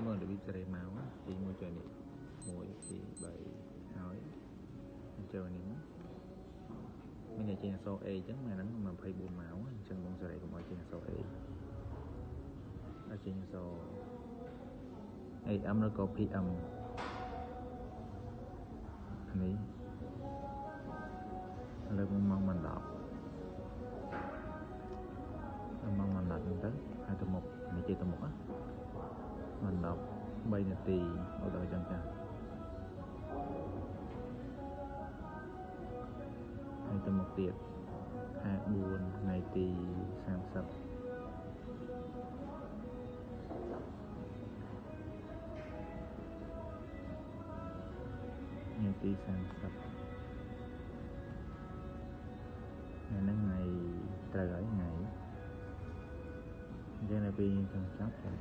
mơ được biết sẽ máu thì ngồi chơi này ngồi thì bảy nói chơi này mấy ngày chơi số e chắc mà nắng mà phải buồn máu chân con sẽ của mọi chơi số e ở chơi số e âm nó có pi âm này là con mong mình đọc mong mình đọc tới 2 từ 1 này chơi từ 1 á mình đọc bay là tì ở đời chân cha 2 từ 1 tiệt 2 buồn ngày tì sang sập ngày tì sang sập ngày nắng ngày trời gửi ngày Gen là vì thằng sắp rồi